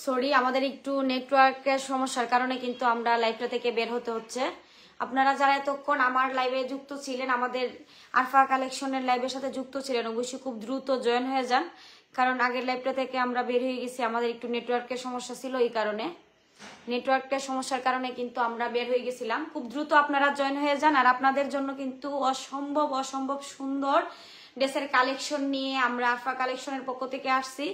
Sorry, আমাদের একটু নেটওয়ার্কের সমস্যার কারণে কিন্তু আমরা লাইভটা থেকে বের হতে হচ্ছে। আপনারা যারা এতক্ষণ আমার লাইভে যুক্ত ছিলেন, আমাদের আরফা কালেকশনের লাইভের সাথে যুক্ত ছিলেন, অবশ্যই খুব দ্রুত জয়েন হয়ে যান, কারণ আগের লাইভটা থেকে আমরা বের হয়ে গেছি। আমাদের একটু নেটওয়ার্কের সমস্যা ছিল, এই কারণে নেটওয়ার্কের সমস্যার কারণে কিন্তু আমরা বের হয়ে গেছিলাম। খুব দ্রুত আপনারা জয়েন হয়ে যান। আর আপনাদের জন্য কিন্তু অসম্ভব সুন্দর ড্রেসের কালেকশন নিয়ে আমরা আরফা কালেকশনের পক্ষ থেকে আসছি।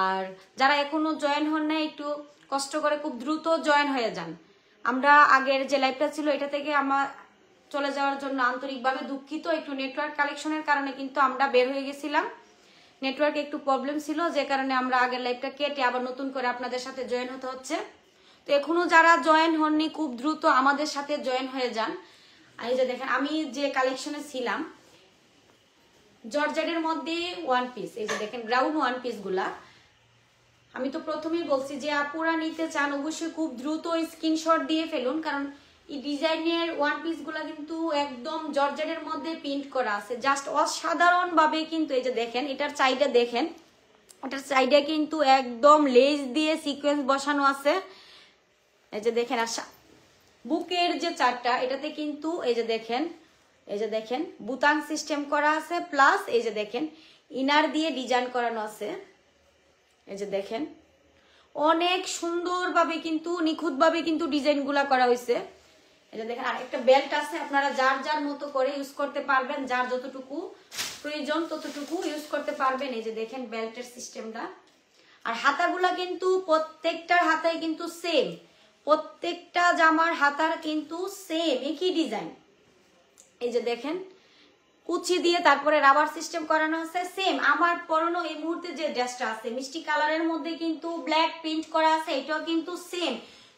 আর যারা এখনো জয়েন হন না, একটু কষ্ট করে খুব দ্রুত জয়েন হয়ে যান। আমরা আগের যে লাইভটা ছিল এটা থেকে আমার চলে যাওয়ার জন্য আন্তরিকভাবে দুঃখিত। একটু নেটওয়ার্ক কালেকশনের কারণে কিন্তু আমরা বের হয়ে গেছিলাম। নেটওয়ার্ক একটু প্রবলেম ছিল, যে কারণে আমরা আগের লাইভটা কেটে আবার নতুন করে আপনাদের সাথে জয়েন হতে হচ্ছে। তো এখনো যারা জয়েন হননি, খুব দ্রুত আমাদের সাথে জয়েন হয়ে যান। আর এই যে দেখেন, আমি যে কালেকশনে ছিলাম জর্জেটের মধ্যে ওয়ান পিস, এই যে দেখেন গ্রাউন্ড ওয়ান পিস গুলা। আমি তো প্রথমেই বলছি যে আপুরা নিতে চান অবশ্যই খুব দ্রুত স্ক্রিনশট দিয়ে ফেলুন, কারণ এই ডিজাইনের ওয়ান পিস গুলা কিন্তু একদম জর্জেটের মধ্যে প্রিন্ট করা আছে, জাস্ট অসাধারণ ভাবে। কিন্তু এই যে দেখেন, এটার সাইডে দেখেন, এটার সাইডে কিন্তু একদম লেস দিয়ে সিকোয়েন্স বসানো আছে। এই যে দেখেন, আর বুকের যে চারটা এটাতে কিন্তু এই যে দেখেন বুতাম সিস্টেম করা আছে, প্লাস এই যে দেখেন ইনার দিয়ে ডিজাইন করানো আছে। এই যে দেখেন অনেক সুন্দরভাবে কিন্তু নিখুঁতভাবে কিন্তু ডিজাইনগুলা করা হয়েছে। এই যে দেখেন, আর একটা বেল্ট আছে, আপনারা যার যার মতো করে ইউজ করতে পারবেন, যার যতটুকু প্রয়োজন ততটুকু ইউজ করতে পারবেন। এই যে দেখেন বেল্টের সিস্টেমটা। আর হাতাগুলা কিন্তু প্রত্যেকটার হাতায় কিন্তু সেম, প্রত্যেকটা জামার হাতার কিন্তু সেম একই ডিজাইন। এই যে দেখেন কুচি দিয়ে তারপরে রাবার সিস্টেম করানো আছে, সেম আমার পরনো এই মুহূর্তে যে ড্রেসটা আছে মিষ্টি কালারের মধ্যে কিন্তু ব্ল্যাক প্রিন্ট করা আছে, এটাও কিন্তু সেম,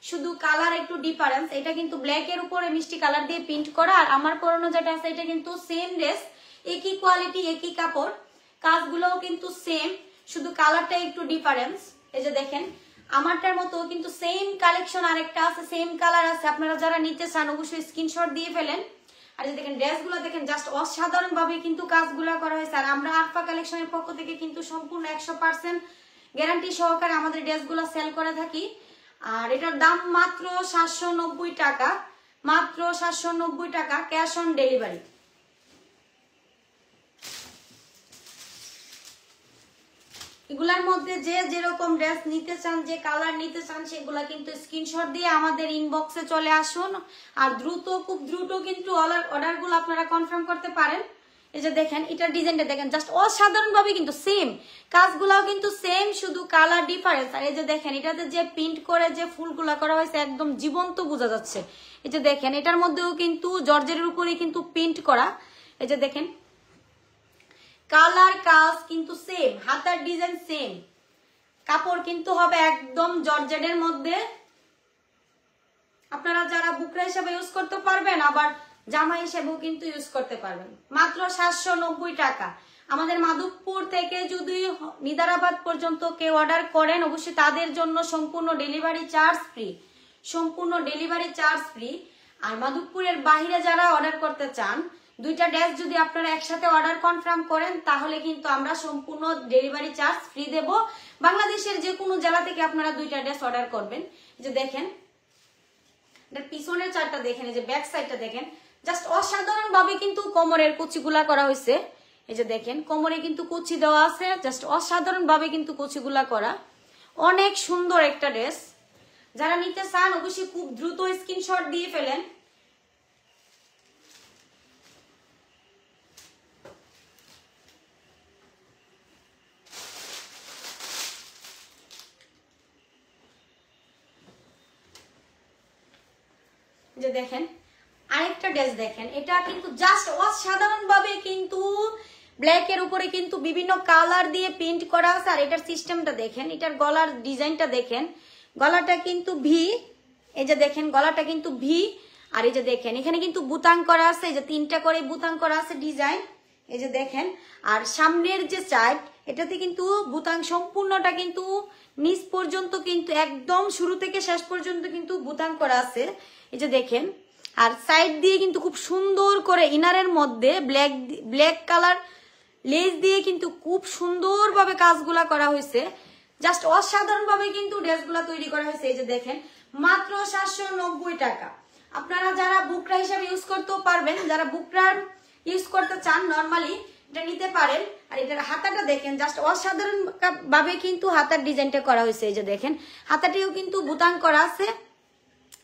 শুধু কালার একটু ডিফারেন্স। এটা কিন্তু ব্ল্যাক এর উপরে মিষ্টি কালার দিয়ে প্রিন্ট করা। আর আমার পরনো যেটা আছে এটা কিন্তু সেম ড্রেস, একই কোয়ালিটি একই কাপড়, কাজগুলোও কিন্তু সেম, শুধু কালারটা একটু ডিফারেন্স। এই যে দেখেন আমারটার মতো কিন্তু সেম কালেকশন আরেকটা আছে, সেম কালার আছে। আপনারা যারা নিতে চান অবশ্যই স্ক্রিনশট দিয়ে ফেলেন। আর যে দেখেন ড্রেসগুলো দেখেন, জাস্ট অসাধারণ ভাবে কিন্তু কাজগুলো করা হয়েছে। আর আমরা আরফা কালেকশনের পক্ষ থেকে কিন্তু সম্পূর্ণ 100% গ্যারান্টি সহকারে আমাদের ড্রেসগুলো সেল করে থাকি। আর এটার দাম মাত্র 790 টাকা, মাত্র 790 টাকা, ক্যাশ অন ডেলিভারি। এগুলার মধ্যে যে যেরকম ড্রেস নিতে চান, যে কালার নিতে চান, সেগুলা কিন্তু স্ক্রিনশট দিয়ে আমাদের ইনবক্সে চলে আসুন। আর দ্রুত, খুব দ্রুত কিন্তু অর্ডারগুলো আপনারা কনফার্ম করতে পারেন। এই যে দেখেন এটার ডিজাইনটা দেখেন, জাস্ট অসাধারণ ভাবে কিন্তু সেম, কাজগুলাও কিন্তু সেম, শুধু কালার ডিফারেন্স। আর এই যে দেখেন এটাতে যে প্রিন্ট করে যে ফুলগুলা করা হয়েছে একদম জীবন্ত বোঝা যাচ্ছে। এই যে দেখেন এটার মধ্যেও কিন্তু জর্জেটের উপরে কিন্তু প্রিন্ট করা। এই যে দেখেন কালার কাজ কিন্তু সেম, হাতার ডিজাইন সেম, কাপড় কিন্তু হবে একদম জর্জেটের মধ্যে। আপনারা যারা বুকরা হিসেবে ইউজ করতে পারবেন, আবার জামা হিসেবেও কিন্তু ইউজ করতে পারবেন। মাত্র 790 টাকা। আমাদের মাধবপুর থেকে যদি নিদারাবাদ পর্যন্ত কেউ অর্ডার করেন, অবশ্যই তাদের জন্য সম্পূর্ণ ডেলিভারি চার্জ ফ্রি, সম্পূর্ণ ডেলিভারি চার্জ ফ্রি। আর মাধবপুরের বাইরে যারা অর্ডার করতে চান, দুইটা ড্রেস যদি আপনারা একসাথে অর্ডার কনফার্ম করেন, তাহলে কিন্তু আমরা সম্পূর্ণ ডেলিভারি চার্জ ফ্রি দেব। বাংলাদেশের যে কোনো জেলা থেকে আপনারা দুইটা ড্রেস অর্ডার করবেন। যে দেখেন পিছনের চারটা দেখেন, এই যে ব্যাক সাইডটা দেখেন, জাস্ট অসাধারণ ভাবে কিন্তু কোমরের কুচিগুলা করা হয়েছে। এই যে দেখেন কোমরে কিন্তু কুচি দেওয়া আছে, জাস্ট অসাধারণ ভাবে কিন্তু কুচিগুলা করা। অনেক সুন্দর একটা ড্রেস। যারা নিতে চান অবশ্যই খুব দ্রুত স্ক্রিনশট দিয়ে ফেলেন। যে দেখেন আরেকটা ড্রেস দেখেন, এটা কিন্তু জাস্ট অসাধারণ ভাবে কিন্তু ব্ল্যাক এর উপরে কিন্তু বিভিন্ন কালার দিয়ে প্রিন্ট করা আছে। আর এটার সিস্টেমটা দেখেন, এটার গলার ডিজাইনটা দেখেন, গলাটা কিন্তু ভি। এই যে দেখেন গলাটা কিন্তু ভি। আর এই যে দেখেন এখানে কিন্তু বুতাম করা আছে, এই যে 3টা করে বুতাম করা আছে ডিজাইন। এই যে দেখেন, আর সামনের যে সাইড এটাতে কিন্তু বুতাম সম্পূর্ণটা কিন্তু নিচ পর্যন্ত কিন্তু একদম শুরু থেকে শেষ পর্যন্ত কিন্তু বুতাম করা আছে। এই যে দেখেন, আর সাইড দিয়ে কিন্তু খুব সুন্দর করে ইনারের মধ্যে ব্ল্যাক কালার লেস দিয়ে কিন্তু খুব সুন্দরভাবে কাজগুলা করা হয়েছে। জাস্ট অসাধারণ ভাবে কিন্তু ড্রেসগুলো তৈরি করা হয়েছে। এই যে দেখেন মাত্র 790 টাকা। আপনারা যারা বুকরা হিসাবে ইউজ করতেও পারবেন, যারা বুকরা ইউজ করতে চান নরমালি এটা নিতে পারেন। আর এটার হাতাটা দেখেন জাস্ট অসাধারণ ভাবে কিন্তু হাতার ডিজাইনটা করা হয়েছে। এই যে দেখেন হাতাটিও কিন্তু বুতাম করা আছে।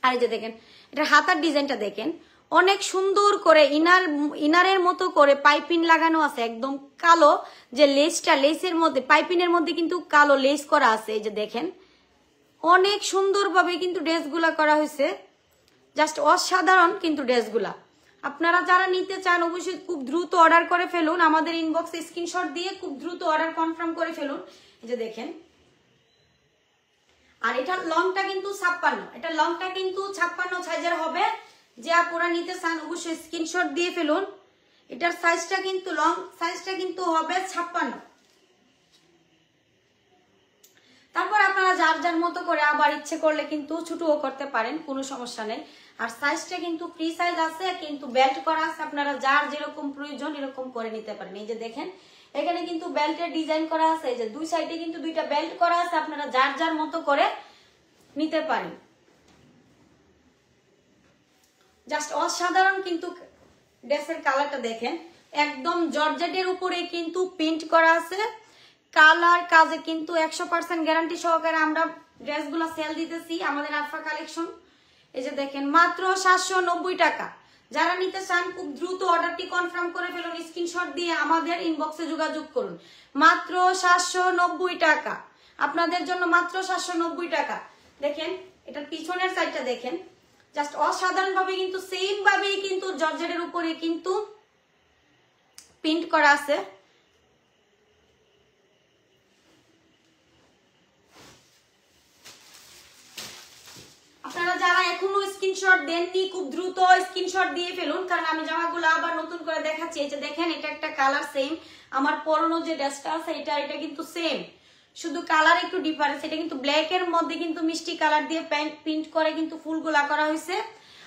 আর এই যে দেখেন এটার হাতার ডিজাইনটা দেখেন অনেক সুন্দর করে ইনারের মতো করে পাইপিং লাগানো আছে, একদম কালো যে লেসটা, লেসের মধ্যে পাইপিনের মধ্যে কিন্তু কালো লেস করা আছে। এই যে দেখেন অনেক সুন্দরভাবে কিন্তু ড্রেসগুলা করা হয়েছে, জাস্ট অসাধারণ কিন্তু ড্রেসগুলা। আপনারা যারা নিতে চান অবশ্যই খুব দ্রুত অর্ডার করে ফেলুন, আমাদের ইনবক্সে স্ক্রিনশট দিয়ে খুব দ্রুত অর্ডার কনফার্ম করে ফেলুন। এই যে দেখেন আর এটার লংটা কিন্তু 56, এটা লংটা কিন্তু 56 সাইজের হবে। যে আপনারা নিতে চান অবশ্যই স্ক্রিনশট দিয়ে ফেলুন। এটার সাইজটা কিন্তু লং সাইজটা কিন্তু হবে 56। তারপর আপনারা যার যার মতো করে আবার ইচ্ছে করলে কিন্তু ছোটও করতে পারেন, কোনো সমস্যা নেই। আর সাইজটা কিন্তু ফ্রি সাইজ আছে, কিন্তু বেল্ট করা আছে, আপনারা যার যেরকম প্রয়োজন এরকম করে নিতে পারেন। এই যে দেখেন এখানে কিন্তু বেল্টের ডিজাইন করা আছে, এই যে দুই সাইডে কিন্তু দুইটা বেল্ট করা আছে, আপনারা যার যার মতো করে নিতে পারেন। জাস্ট অসাধারণ কিন্তু ড্রেসের কালারটা দেখেন, একদম জর্জেটের উপরে কিন্তু প্রিন্ট করা আছে। কালার কাজে কিন্তু 100% গ্যারান্টি সহকারে আমরা ড্রেসগুলো সেল দিতেছি আমাদের আরফা কালেকশন। এই যে দেখেন মাত্র 790 টাকা। যারা নিতে চান খুব দ্রুত অর্ডারটি কনফার্ম করে ফেলুন, স্ক্রিনশট দিয়ে আমাদের ইনবক্সে যোগাযোগ করুন। মাত্র 790 টাকা আপনাদের জন্য, মাত্র 790 টাকা। দেখেন এটার পিছনের সাইডটা দেখেন জাস্ট অসাধারণ ভাবে কিন্তু সেম ভাবেই কিন্তু জর্জেটের উপরে কিন্তু প্রিন্ট করা আছে। আপনারা যারা এখনো স্ক্রিনশট দেননি খুব দ্রুত স্ক্রিনশট দিয়ে ফেলুন, কারণ আমি জামাগুলো আবার নতুন করে দেখাচ্ছি। এই যে দেখেন এটা একটা কালার সেম, আমার পরনো যে ড্রেসটা আছে এটা কিন্তু সেম, শুধু কালার একটু ডিফারেন্স। এটা কিন্তু ব্ল্যাক এর মধ্যে কিন্তু মিষ্টি কালার দিয়ে প্রিন্ট করে কিন্তু ফুলগুলা করা হয়েছে।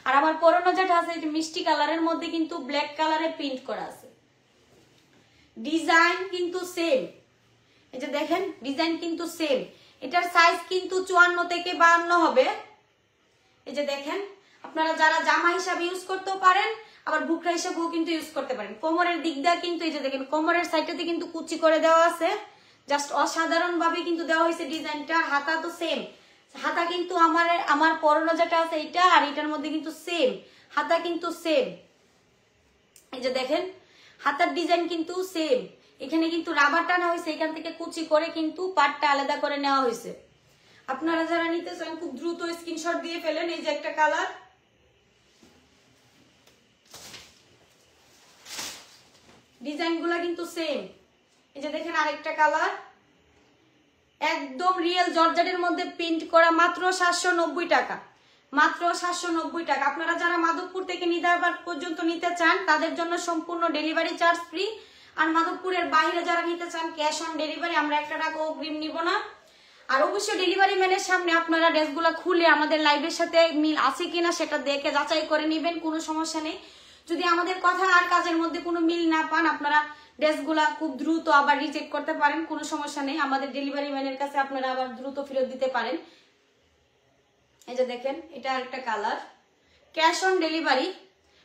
আর আমার পরনো যেটা আছে এটা মিষ্টি কালারের মধ্যে কিন্তু ব্ল্যাক কালারে প্রিন্ট করা আছে। ডিজাইন কিন্তু সেম, এই যে দেখেন ডিজাইন কিন্তু সেম। এটার সাইজ কিন্তু 54 থেকে 52 হবে। এই যে দেখেন আপনারা যারা জামা হিসাবে ইউজ করতেও পারেন, আবার বুকরা হিসাবেও কিন্তু ইউজ করতে পারেন। কোমরের দিক দিয়ে কিন্তু এই যে দেখেন কোমরের সাইডটাতে কিন্তু কুচি করে দেওয়া আছে, জাস্ট অসাধারণ ভাবে কিন্তু দেওয়া হয়েছে ডিজাইনটা। হাতা তো সেম, হাতা কিন্তু আমার পরনো যেটা আছে এটা আর এটার মধ্যে কিন্তু সেম, হাতা কিন্তু সেম। এই যে দেখেন হাতার ডিজাইন কিন্তু সেম, এখানে কিন্তু রাবার টানা হয়েছে, এখান থেকে কুচি করে কিন্তু পাটটা আলাদা করে নেওয়া হয়েছে। আপনারা যারা নিতে চান খুব দ্রুত স্ক্রিনশট দিয়ে ফেলেন। এই যে একটা কালার, ডিজাইনগুলো কিন্তু সেম। এই যে দেখেন আরেকটা কালার, একদম রিয়েল জর্জেটের মধ্যে প্রিন্ট করা, মাত্র 790 টাকা, মাত্র 790 টাকা। আপনারা যারা মাধবপুর থেকে নিদারবাদ পর্যন্ত নিতে চান তাদের জন্য সম্পূর্ণ ডেলিভারি চার্জ ফ্রি। আর মাধবপুরের বাইরে যারা নিতে চান ক্যাশ অন ডেলিভারি, আমরা 1 টাকাও অগ্রিম নিব না। আর অবশ্যই ডেলিভারি ম্যানের সামনে আপনারা ড্রেসগুলো খুলে আমাদের লাইভের সাথে মিল আছে কিনা সেটা দেখে যাচাই করে নেবেন, কোনো সমস্যা নেই। যদি আমাদের কথা আর কাজের মধ্যে কোনো মিল না পান আপনারা ড্রেসগুলা খুব দ্রুত আবার রিজেক্ট করতে পারেন, কোনো সমস্যা নেই। আমাদের ডেলিভারি ম্যানের কাছে আপনারা আবার দ্রুত ফেরত দিতে পারেন। এই যে দেখেন এটা একটা কালার, ক্যাশ অন ডেলিভারি,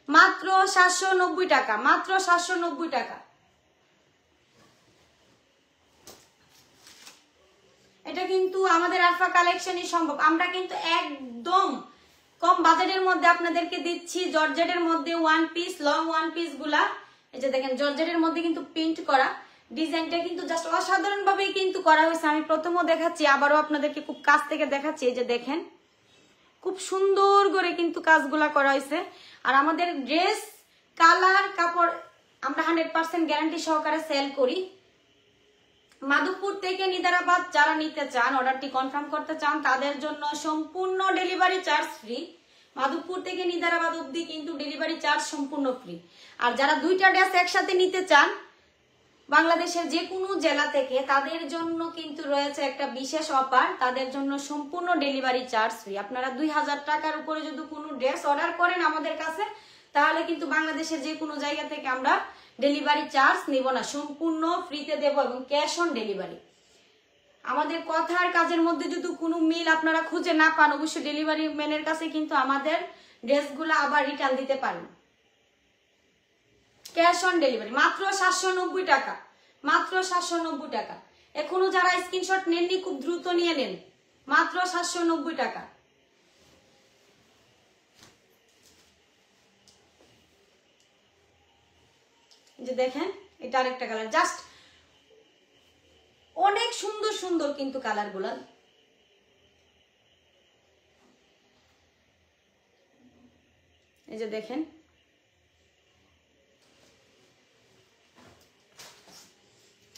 মাত্র 790 টাকা, মাত্র 790 টাকা। এটা কিন্তু আমাদের আরফা কালেকশনই সম্ভব। আমরা কিন্তু একদম কম বাজেটের মধ্যে আপনাদেরকে দিচ্ছি জর্জেটের মধ্যে one piece, long one piece গুলা। এই যে দেখেন জর্জেটের মধ্যে কিন্তু প্রিন্ট করা, ডিজাইনটা কিন্তু জাস্ট অসাধারণ ভাবে কিন্তু করা হয়েছে। আমি প্রথমও দেখাচ্ছি, আবারও আপনাদেরকে খুব কাছ থেকে দেখাচ্ছি। এই যে দেখেন খুব সুন্দর করে কিন্তু কাজগুলা করা হয়েছে। আর আমাদের ড্রেস কালার কাপড় আমরা 100% গ্যারান্টি সহকারে সেল করি। মাধবপুর থেকে নিদারাবাদ যারা নিতে চান, অর্ডারটি কনফার্ম করতে চান, তাদের জন্য সম্পূর্ণ ডেলিভারি চার্জ ফ্রি। মাধবপুর থেকে নিদারাবাদ অবধি কিন্তু ডেলিভারি চার্জ সম্পূর্ণ ফ্রি। আর যারা দুইটা ড্রেস একসাথে নিতে চান বাংলাদেশের যে কোনো জেলা থেকে, তাদের জন্য কিন্তু রয়েছে একটা বিশেষ অফার, তাদের জন্য সম্পূর্ণ ডেলিভারি চার্জ ফ্রি। আপনারা 2000 টাকার উপরে যদি কোনো ড্রেস অর্ডার করেন আমাদের কাছে, তাহলে কিন্তু বাংলাদেশের যে কোনো জায়গা থেকে আমরা ডেলিভারি চার্জ নিব না, সম্পূর্ণ ফ্রিতে দেব এবং ক্যাশ অন ডেলিভারি। আমাদের কথার কাজের মধ্যে যদি কোনো মিল আপনারা খুঁজে না পান, অবশ্যই ডেলিভারি ম্যানের কাছে কিন্তু আমাদের ড্রেসগুলো আবার রিটার্ন দিতে পারেন। ক্যাশ অন ডেলিভারি মাত্র 790 টাকা, মাত্র 790 টাকা। এখনো যারা স্ক্রিনশট নেননি খুব দ্রুত নিয়ে নেন, মাত্র 790 টাকা। যে দেখেন এটা আরেকটা কালার, জাস্ট অনেক সুন্দর সুন্দর কিন্তু কালার গুলা। এই যে দেখেন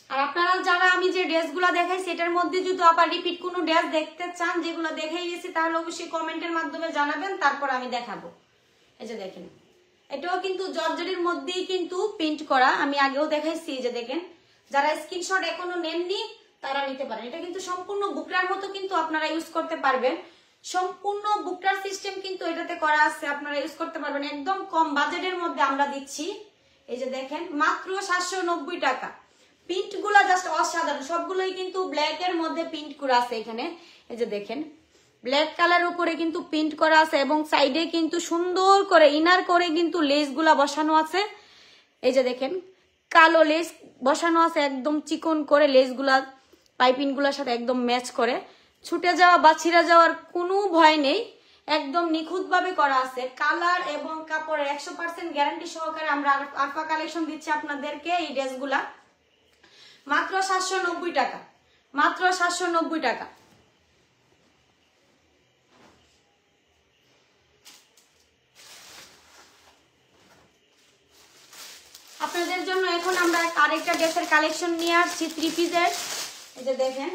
আর আপনারা যারা আমি যে ড্রেসগুলো দেখাইছি এটার মধ্যে যদি আবার রিপিট কোনো ড্রেস দেখতে চান যেগুলো দেখাই গেছি তাহলে অবশ্যই কমেন্টের মাধ্যমে জানাবেন, তারপর আমি দেখাবো। এই যে দেখেন এটাও কিন্তু জর্জেটের মধ্যেই কিন্তু প্রিন্ট করা, আমি আগেও দেখাইছি। এই যে দেখেন যারা স্ক্রিনশট এখনো নেননি তারা নিতে পারেন। এটা কিন্তু সম্পূর্ণ বুকরার মতো কিন্তু আপনারা ইউজ করতে পারবেন, সম্পূর্ণ বুকরার সিস্টেম কিন্তু এটাতে করা আছে, আপনারা ইউজ করতে পারবেন। একদম কম বাজেটের মধ্যে আমরা দিচ্ছি। এই যে দেখেন মাত্র 790 টাকা। প্রিন্ট গুলা জাস্ট অসাধারণ, সবগুলোই কিন্তু ব্ল্যাক এর মধ্যে প্রিন্ট করা আছে এখানে। এই যে দেখেন ব্ল্যাক কালার উপরে কিন্তু প্রিন্ট করা আছে এবং সাইডে কিন্তু সুন্দর করে ইনার করে কিন্তু লেস গুলা বসানো আছে। এই যে দেখেন কালো লেস বসানো আছে, একদম চিকন করে লেস গুলা পাইপিং গুলার সাথে একদম ম্যাচ করে। ছুটে যাওয়া বা ছিঁড়ে যাওয়ার কোনো ভয় নেই, একদম নিখুঁত ভাবে করা আছে। কালার এবং কাপড়ের 100% গ্যারান্টি সহকারে আমরা আরফা কালেকশন দিচ্ছি আপনাদেরকে এই ড্রেসগুলা মাত্র 790 টাকা, মাত্র 790 টাকা। আপনাদের জন্য এখন আমরা আরেকটা ড্রেসের কালেকশন নিয়ে আসছি, 3 পিসের। এই যে দেখেন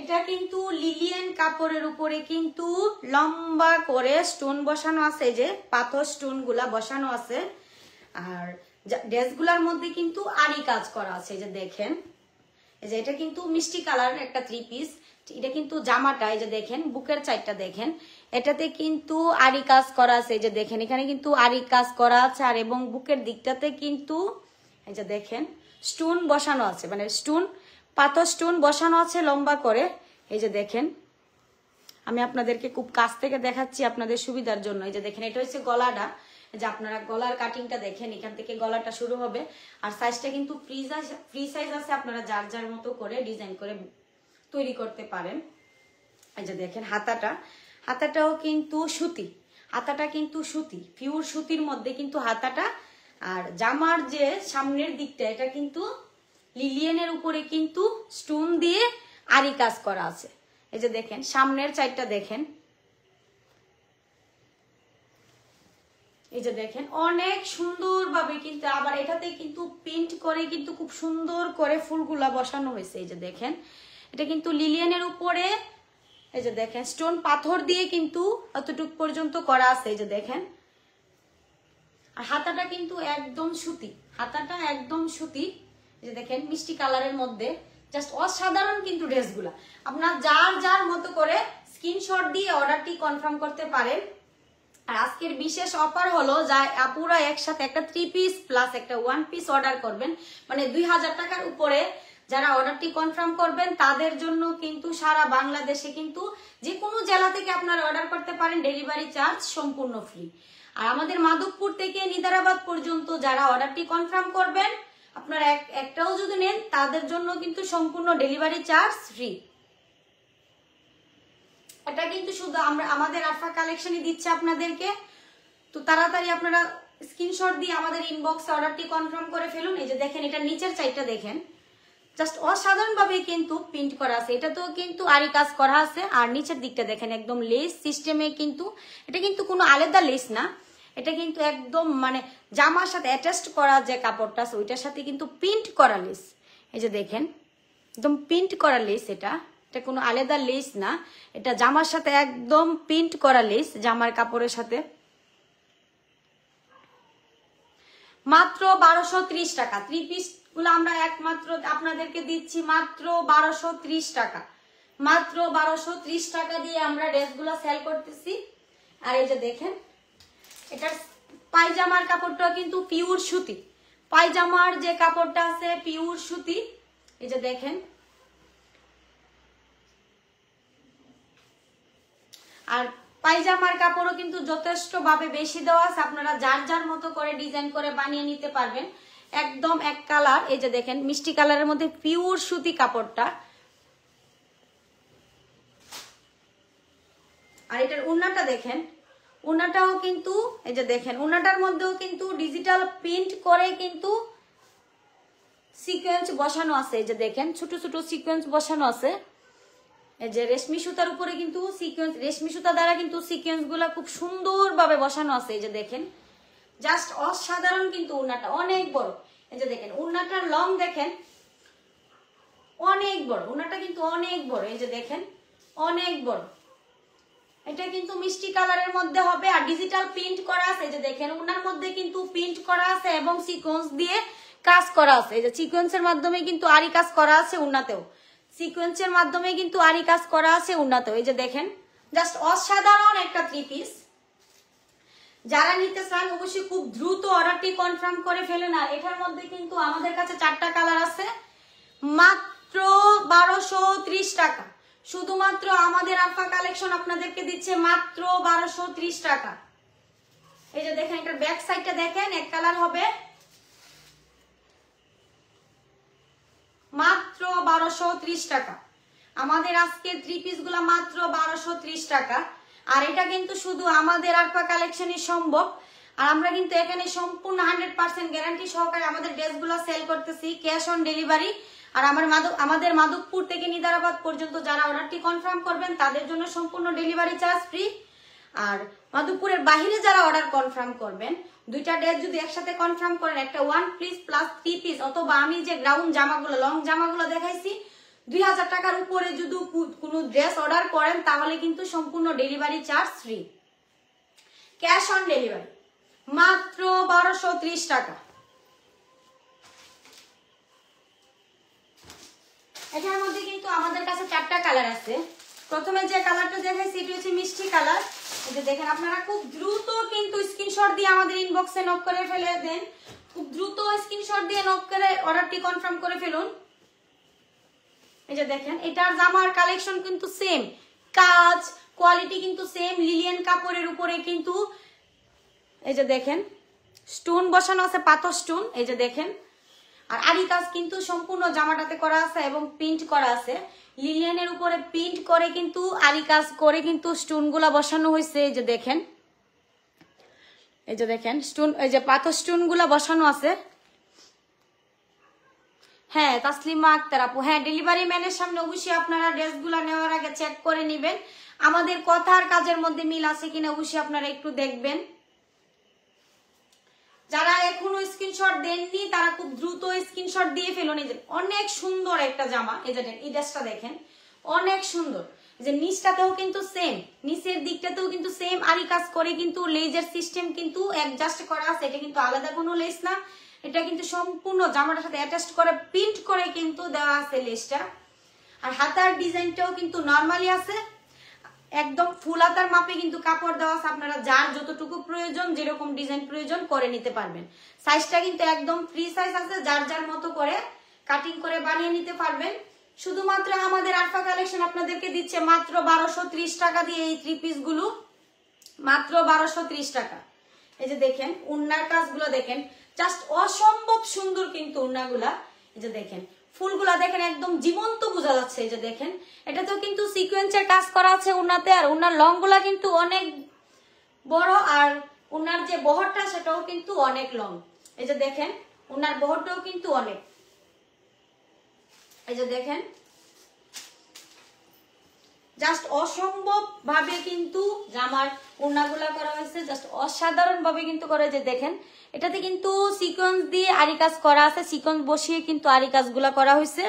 এটা কিন্তু লিলিয়ান কাপড়ের উপরে কিন্তু লম্বা করে স্টোন বসানো আছে, এই যে পাথর স্টোন গুলা বসানো আছে। আর ড্রেসগুলার মধ্যে কিন্তু আরি কাজ করা আছে। এই যে দেখেন এই যে এটা কিন্তু মিষ্টি কালার একটা 3 পিস। এটা কিন্তু জামাটা, এই যে দেখেন বুকের সাইডটা দেখেন, এটাতে কিন্তু আরি কাজ করা আছে। এই যে দেখেন এখানে কিন্তু আরি কাজ করা আছে আর এবং বুকের দিকটাতে কিন্তু এই যে দেখেন স্টোন বসানো আছে, মানে স্টোন পাথর স্টোন বসানো আছে লম্বা করে। এই যে দেখেন আমি আপনাদেরকে খুব কাছ থেকে দেখাচ্ছি আপনাদের সুবিধার জন্য। এই যে দেখেন এটা হচ্ছে গলাটা, যে আপনারা গলার কাটিংটা দেখেন, এখান থেকে গলাটা শুরু হবে। আর সাইজটা কিন্তু ফ্রি সাইজ আছে, আপনারা যার যার মতো করে ডিজাইন করে তৈরি করতে পারেন। এই যে দেখেন হাতাটাও কিন্তু সুতি, হাতাটা কিন্তু সুতি, পিওর সুতির মধ্যে কিন্তু হাতাটা। আর জামার যে সামনের দিকটা এটা কিন্তু লিলিয়ানের উপরে কিন্তু স্টোন দিয়ে আরি কাজ করা আছে। এই যে দেখেন সামনের সাইডটা দেখেন, এই যে দেখেন অনেক সুন্দর ভাবে কিন্তু আবার এটাতে কিন্তু প্রিন্ট করে কিন্তু খুব সুন্দর করে ফুলগুলা বসানো হয়েছে। এই যে দেখেন এটা কিন্তু লিলিয়ানের উপরে এই যে দেখেন স্টোন পাথর দিয়ে কিন্তু এতটুকু পর্যন্ত করা আছে। এই যে দেখেন আর হাতাটা কিন্তু একদম সুতি, হাতাটা একদম সুতি। এই যে দেখেন মিষ্টি কালারের মধ্যে জাস্ট অসাধারণ কিন্তু ড্রেসগুলা। আপনার যার যার মতো করে স্ক্রিনশট দিয়ে অর্ডারটি কনফার্ম করতে পারেন। আর আজকের বিশেষ অফার হলো যা আপুরা একসাথে একটা 3 পিস প্লাস একটা 1 পিস অর্ডার করবেন, মানে 2000 টাকার উপরে যারা অর্ডারটি কনফার্ম করবেন তাদের জন্য কিন্তু সারা বাংলাদেশে কিন্তু যে কোনো জেলা থেকে আপনারা অর্ডার করতে পারেন, ডেলিভারি চার্জ সম্পূর্ণ ফ্রি। আর আমাদের মাধবপুর থেকে নিদারাবাদ পর্যন্ত যারা অর্ডারটি কনফার্ম করবেন আপনারা একটাও যদি নেন তাদের জন্য কিন্তু সম্পূর্ণ ডেলিভারি চার্জ ফ্রি। এটা কিন্তু শুধু আমরা আমাদের আরফা কালেকশনই দিচ্ছে আপনাদেরকে। তো তাড়াতাড়ি আপনারা স্ক্রিনশট দিয়ে আমাদের ইনবক্সে অর্ডারটি কনফার্ম করে ফেলুন। এই যে দেখেন এটা নিচের সাইডটা দেখেন জাস্ট অসাধারণ ভাবে কিন্তু প্রিন্ট করা আছে, এটা তো কিন্তু আরি কাজ করা আছে। আর নিচের দিকটা দেখেন একদম লেস সিস্টেমে কিন্তু, এটা কিন্তু কোনো আলাদা লেস না, এটা কিন্তু একদম মানে জামার সাথে অ্যাটাচড করা যে কাপড়টা আছে ওইটার সাথে কিন্তু প্রিন্ট করা লেস। এই যে দেখেন একদম প্রিন্ট করা লেস, এটা কোনো আলাদা লেস না, এটা জামার সাথে একদম প্রিন্ট করা লেস, জামার কাপড়ের সাথে। মাত্র 1230 টাকা 3 পিস গুলো আমরা একমাত্র আপনাদেরকে দিচ্ছি মাত্র 1230 টাকা, মাত্র 1230 টাকা দিয়ে আমরা ড্রেসগুলো সেল করতেছি। আর এই যে দেখেন এটার পায়জামার কাপড়টা কিন্তু পিওর সুতি, পায়জামার যে কাপড়টা আছে পিওর সুতি, এই যে দেখেন। আর পায়জামার কাপড়ও কিন্তু যথেষ্ট ভাবে বেশি দেওয়া আছে, আপনারা যার যার মতো করে ডিজাইন করে বানিয়ে নিতে পারবেন। একদম এক কালার, এই যে দেখেন মিষ্টি কালারের মধ্যে পিওর সুতি কাপড়টা। আর এটার ওড়নাটা দেখেন, ওড়নাটাও কিন্তু এই যে দেখেন, ওড়নাটার মধ্যেও কিন্তু ডিজিটাল প্রিন্ট করে কিন্তু সিকোয়েন্স বসানো আছে। এই যে দেখেন ছোট ছোট সিকোয়েন্স বসানো আছে। এই যে রেশমি সুতার উপরে কিন্তু সিকোয়েন্স, রেশমি সুতা দ্বারা কিন্তু সিকোয়েন্স গুলা খুব সুন্দরভাবে বসানো আছে। এই যে দেখেন জাস্ট অসাধারণ কিন্তু ওড়নাটা অনেক বড়। এই যে দেখেন ওড়নাটার লং দেখেন অনেক বড়, ওড়নাটা কিন্তু অনেক বড়। এই যে দেখেন অনেক বড়। এটা কিন্তু মিষ্টি কালারের মধ্যে হবে আর ডিজিটাল প্রিন্ট করা আছে। এই যে দেখেন ওনার মধ্যে কিন্তু প্রিন্ট করা আছে এবং সিকোয়েন্স দিয়ে কাজ করা আছে। এই যে সিকোয়েন্সের মাধ্যমে কিন্তু আরি কাজ করা আছে ওনাতেও, সিকোয়েন্সের মাধ্যমে কিন্তু আরি কাজ করা আছে ওনাতেও। এই যে দেখেন জাস্ট অসাধারণ একটা থ্রি পিস। যারা নিতে চান অবশ্যই খুব দ্রুত অর্ডারটি কনফার্ম করে ফেলেন। আর এটার মধ্যে কিন্তু আমাদের কাছে 4টা কালার আছে, মাত্র 1230 টাকা। শুধুমাত্র আমাদের আলফা কালেকশন আপনাদেরকে দিচ্ছে মাত্র 1230 টাকা। এই যে দেখেন এটার ব্যাক সাইডটা দেখেন, এক কালার হবে, মাত্র 1230 টাকা। আমাদের আজকে থ্রি পিস গুলা মাত্র 1230 টাকা। আর এটা কিন্তু শুধু আমাদের আলফা কালেকশনই সম্ভব। আর আমরা কিন্তু এখানে সম্পূর্ণ 100% গ্যারান্টি সহকারে আমাদের ড্রেসগুলো সেল করতেছি, ক্যাশ অন ডেলিভারি। আর আমাদের মাধবপুর থেকে নিদারাবাদ পর্যন্ত যারা অর্ডারটি কনফার্ম করবেন তাদের জন্য সম্পূর্ণ ডেলিভারি চার্জ ফ্রি। আর মাধবপুরের বাইরে যারা অর্ডার কনফার্ম করবেন, 2টা ড্রেস যদি একসাথে কনফার্ম করেন, একটা 1 পিস প্লাস 3 পিস, অথবা আমি যে গ্রাউন্ড জামাগুলো লং জামাগুলো দেখাইছি 2000 টাকার উপরে যদি কোনো ড্রেস অর্ডার করেন তাহলে কিন্তু সম্পূর্ণ delivery charge free, cash on delivery, মাত্র 1230 টাকা। এটার মধ্যে কিন্তু আমাদের কাছে 4টা কালার আছে। প্রথমে যে কালারটা দেখাইছি এটি হচ্ছে মিষ্টি কালার। এই যে দেখেন আপনারা খুব দ্রুত কিন্তু স্ক্রিনশট দিয়ে আমাদের ইনবক্সে নক করে ফেলে দেন, খুব দ্রুত স্ক্রিনশট দিয়ে নক করে অর্ডারটি কনফার্ম করে ফেলুন। এই যে দেখেন এটার জামার কালেকশন কিন্তু সেম, কাজ কোয়ালিটি কিন্তু সেম, লিলিয়ান কাপড়ের উপরে কিন্তু এই যে দেখেন স্টোন বসানো আছে, পাথর স্টোন। এই যে দেখেন আর আরি কাজ কিন্তু সম্পূর্ণ জামাটাতে করা আছে এবং প্রিন্ট করা আছে, লিলিয়ানের উপরে প্রিন্ট করে কিন্তু আরি কাজ করে কিন্তু স্টোন গুলা বসানো হয়েছে। এই যে দেখেন, এই যে দেখেন স্টোন, এই যে পাথর স্টোন গুলা বসানো আছে। হ্যাঁ তাসলিমা আক্তার আপু, হ্যাঁ ডেলিভারি ম্যানের সামনে অবশ্যই আপনারা ড্রেসগুলা নেওয়ার আগে চেক করে নেবেন আমাদের কথার কাজের মধ্যে মিল আছে কিনা, অবশ্যই আপনারা একটু দেখবেন। যারা এখনো স্ক্রিনশট দেননি তারা খুব দ্রুত স্ক্রিনশট দিয়ে ফেলুন। এই যে অনেক সুন্দর একটা জামা, এই যে এই ড্রেসটা দেখেন অনেক সুন্দর। যে নিচটাতেও কিন্তু সেম, নিচের দিকটাতেও কিন্তু সেম আরি কাজ করে কিন্তু লেজের সিস্টেম কিন্তু অ্যাডজাস্ট করা আছে। এটা কিন্তু আলাদা কোনো লেস না, এটা কিন্তু সম্পূর্ণ জামাটার সাথে অ্যাটাচ করে প্রিন্ট করে কিন্তু দেওয়া আছে লেসটা। আর হাতার ডিজাইনটাও কিন্তু নরমালি আছে, একদম ফুল হাতার মাপে কিন্তু কাপড় দেওয়া আছে। আপনারা যার যতটুকু প্রয়োজন, যেরকম ডিজাইন প্রয়োজন করে নিতে পারবেন। সাইজটা কিন্তু একদম ফ্রি সাইজ আছে, যার যার মতো করে কাটিং করে বানিয়ে নিতে পারবেন। শুধুমাত্র আমাদের আলফা কালেকশন আপনাদেরকে দিচ্ছে মাত্র 1230 টাকা দিয়ে এই থ্রি পিস গুলো, মাত্র 1230 টাকা। এই যে দেখেন ওড়নার কাজগুলো দেখেন, জাস্ট অসম্ভব সুন্দর কিন্তু ওড়নাগুলা। এই যে দেখেন ফুলগুলা দেখেন একদম জীবন্ত বোঝা যাচ্ছে। এই যে দেখেন এটাতেও কিন্তু সিকোয়েন্সের কাজ করা আছে ওড়নাতে। আর ওড়নার লং গুলা কিন্তু অনেক বড়, আর ওড়নার যে বহরটা সেটাও কিন্তু অনেক লং। এই যে দেখেন ওড়নার বহরটাও কিন্তু অনেক। এই যে দেখেন জাস্ট অসম্ভব ভাবে কিন্তু জামার ওড়নাগুলা করা হয়েছে, জাস্ট অসাধারণ ভাবে কিন্তু করা হয়েছে। দেখেন এটাতে কিন্তু সিকোয়েন্স দিয়ে আরি কাজ করা আছে, সিকোয়েন্স বসিয়ে কিন্তু আরি কাজগুলা করা হয়েছে।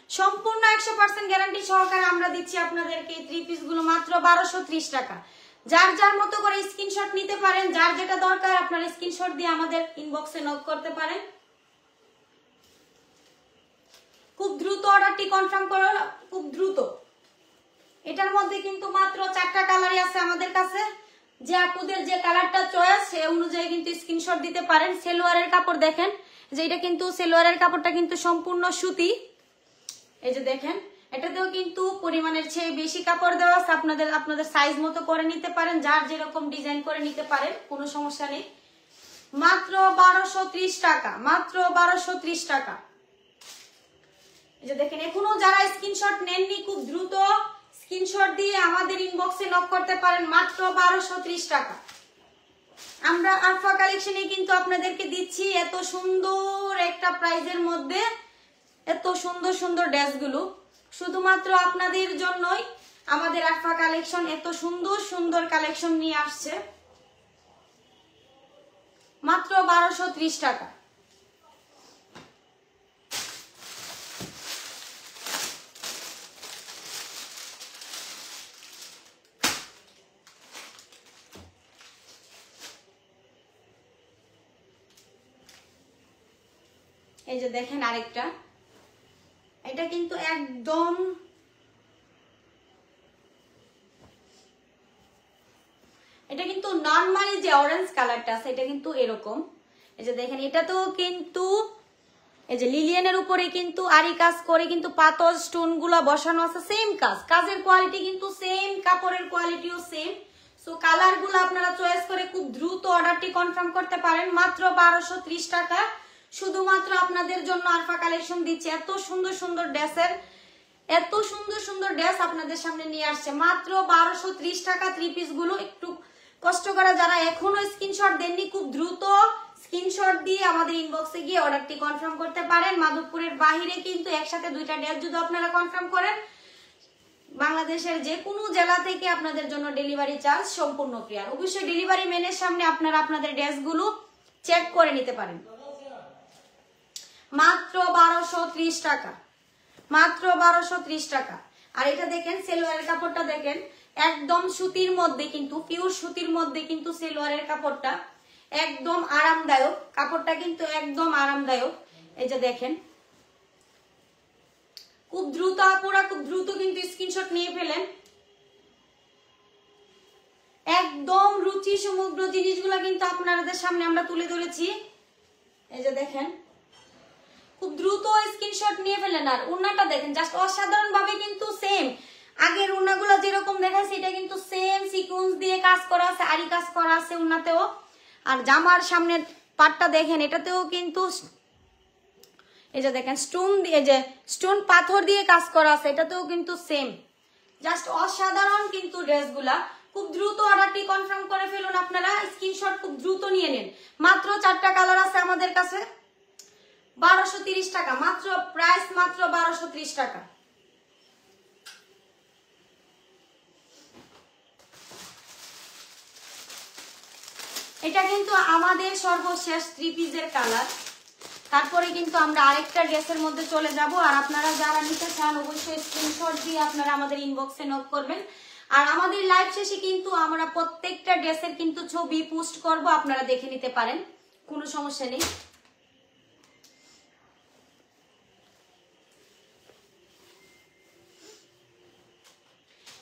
সম্পূর্ণ 100% গ্যারান্টি সহকারে আমরা দিচ্ছি আপনাদেরকে এই থ্রি পিস গুলো মাত্র 1230 টাকা। যার যার মতো করে স্ক্রিনশট নিতে পারেন, যার যেটা দরকার আপনারা স্ক্রিনশট দিয়ে আমাদের ইনবক্সে নক করতে পারেন। খুব দ্রুত অর্ডারটি কনফার্ম করো, খুব দ্রুত। এটার মধ্যে কিন্তু মাত্র 4টা কালারই আছে আমাদের কাছে। যে আপুদের যে কালারটা চয়েস সে অনুযায়ী কিন্তু স্ক্রিনশট দিতে পারেন। সেলোয়ারের কাপড় দেখেন, যে এটা কিন্তু সেলোয়ারের কাপড়টা কিন্তু সম্পূর্ণ সুতি। এই যে দেখেন এটাতেও কিন্তু পরিমাণের চেয়ে বেশি কাপড় দেওয়া আছে, আপনাদের সাইজ মতো করে নিতে পারেন, যার যেরকম ডিজাইন করে নিতে পারেন, কোনো সমস্যা নেই। মাত্র 1230 টাকা, মাত্র 1230 টাকা। এই যে দেখেন এখনো যারা স্ক্রিনশট নেননি খুব দ্রুত স্ক্রিনশট দিয়ে আমাদের ইনবক্সে নক করতে পারেন, মাত্র 1230 টাকা। আমরা আরফা কালেকশনে কিন্তু আপনাদেরকে দিচ্ছি এত সুন্দর একটা প্রাইজের মধ্যে এত সুন্দর সুন্দর ড্রেসগুলো, শুধুমাত্র আপনাদের জন্যই আমাদের আরফা কালেকশন এত সুন্দর সুন্দর কালেকশন নিয়ে আসছে, মাত্র 1230 টাকা। এই যে দেখেন আরেকটা, এটা কিন্তু একদম এটা কিন্তু নরমালি যে অরেঞ্জ কালারটা আছে এটা কিন্তু এরকম। এই যে দেখেন এটাতেও কিন্তু এই যে লিলিয়ানের উপরে কিন্তু আরি কাজ করে কিন্তু পাতল স্টোন গুলা বসানো আছে, সেম কাজ, কাজের কোয়ালিটি কিন্তু সেম, কাপড়ের কোয়ালিটিও সেম। সো কালার গুলো আপনারা চয়েস করে খুব দ্রুত অর্ডারটি কনফার্ম করতে পারেন, মাত্র 1230 টাকা। শুধুমাত্র আপনাদের জন্য আরফা কালেকশন দিচ্ছে এত সুন্দর সুন্দর ড্রেসের, এত সুন্দর সুন্দর ড্রেস আপনাদের সামনে নিয়ে আসছে, মাত্র 1230 টাকা। থ্রি পিস গুলো একটু কষ্ট করে যারা এখনো স্ক্রিনশট দেননি খুব দ্রুত স্ক্রিনশট দিয়ে আমাদের ইনবক্সে গিয়ে অর্ডারটি কনফার্ম করতে পারেন। মাধবপুরের বাহিরে কিন্তু একসাথে দুইটা ড্রেস যদি আপনারা কনফার্ম করেন, বাংলাদেশের যে কোনো জেলা থেকে আপনাদের জন্য ডেলিভারি চার্জ সম্পূর্ণ ফ্রি। আর অবশ্যই ডেলিভারি ম্যানের সামনে আপনারা আপনাদের ড্রেসগুলো চেক করে নিতে পারেন, মাত্র 1230 টাকা, মাত্র 1230 টাকা। আর এটা দেখেন সেলোয়ারের কাপড়টা দেখেন একদম সুতির মধ্যে, কিন্তু পিওর সুতির মধ্যে কিন্তু সেলোয়ারের কাপড়টা একদম আরামদায়ক, কাপড়টা কিন্তু একদম আরামদায়ক। এই যে দেখেন খুব দ্রুত আপুরা খুব দ্রুত কিন্তু স্ক্রিনশট নিয়ে ফেলেন, একদম রুচি সমগ্র জিনিসগুলো কিন্তু আপনাদের সামনে আমরা তুলে ধরেছি। এই যে দেখেন খুব দ্রুত স্ক্রিনশট নিয়ে ফেলেন। আর ওড়নাটা দেখেন জাস্ট অসাধারণ ভাবে কিন্তু সেম আগের ওড়নাগুলো যেরকম দেখাচ্ছে এটা কিন্তু সেম সিকোয়েন্স দিয়ে কাজ করা আছে, আরি কাজ করা আছে ওড়নাতেও। আর জামার সামনের পাটটা দেখেন এটাতেও কিন্তু এই যে দেখেন স্টোন দিয়ে, যে স্টোন পাথর দিয়ে কাজ করা আছে, এটাতেও কিন্তু সেম, জাস্ট অসাধারণ কিন্তু ড্রেসগুলা। খুব দ্রুত অর্ডারটি কনফার্ম করে ফেলুন, আপনারা স্ক্রিনশট খুব দ্রুত নিয়ে নেন। মাত্র 4টা কালার আছে আমাদের কাছে, 1230 টাকা মাত্র, প্রাইস মাত্র 1230 টাকা। এটা কিন্তু আমাদের সর্বশেষ থ্রি পিসের কালার, তারপরে কিন্তু আমরা আরেকটা ড্রেসের মধ্যে চলে যাব। আর আপনারা যারা নিতে চান অবশ্যই স্ক্রিনশট দিয়ে আপনারা আমাদের ইনবক্সে নক করবেন। আর আমাদের লাইভ শেষে কিন্তু আমরা প্রত্যেকটা ড্রেসের কিন্তু ছবি পোস্ট করব, আপনারা দেখে নিতে পারেন, কোনো সমস্যা নেই।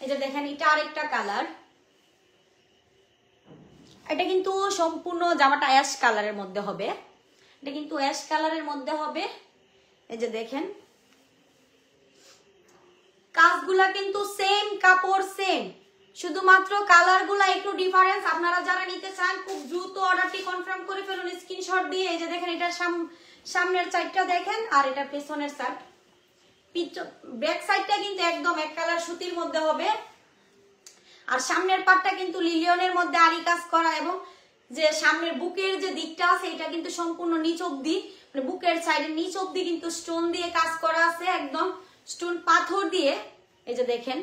এই যে দেখেন এটা আরেকটা কালার, এটা কিন্তু সম্পূর্ণ জামাটা অ্যাশ কালারের মধ্যে হবে, এটা কিন্তু অ্যাশ কালারের মধ্যে হবে। এই যে দেখেন কাজগুলা কিন্তু সেম, কাপড় সেম, শুধুমাত্র কালারগুলা একটু ডিফারেন্স। আপনারা যারা নিতে চান খুব দ্রুত অর্ডারটি কনফার্ম করে ফেলুন স্ক্রিনশট দিয়ে। এই যে দেখেন এটার সামনের সাইডটা দেখেন আর এটা পেছনের সাইড, ব্যাক সাইডটা কিন্তু একদম এক কালার সুতির মধ্যে হবে। আর সামনের পাটটা কিন্তু লিলিয়নের মধ্যে আরি কাজ করা, এবং যে সামনের বুকের যে দিকটা আছে এটা কিন্তু সম্পূর্ণ নিচ অব্দি, মানে বুকের সাইডের নিচ অব্দি কিন্তু স্টোন দিয়ে কাজ করা আছে, একদম স্টোন পাথর দিয়ে। এই যে দেখেন